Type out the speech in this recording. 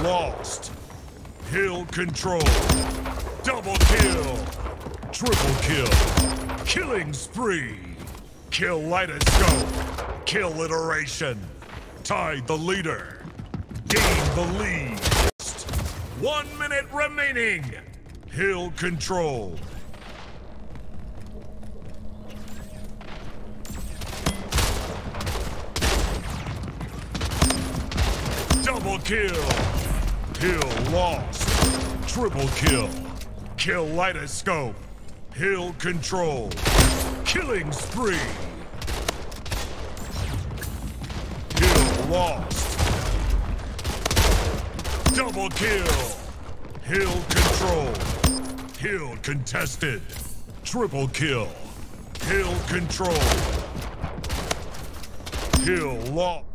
lost. Hill control. Double kill. Triple kill. Killing spree. Kaleidoscope. Kill iteration. Tied the leader. Gain the lead. 1 minute remaining. Hill control. Double kill. Hill lost. Triple kill. Kaleidoscope. Hill control. Killing spree. Hill lost. Double kill. Hill control. Hill contested. Triple kill. Hill control. Hill lost.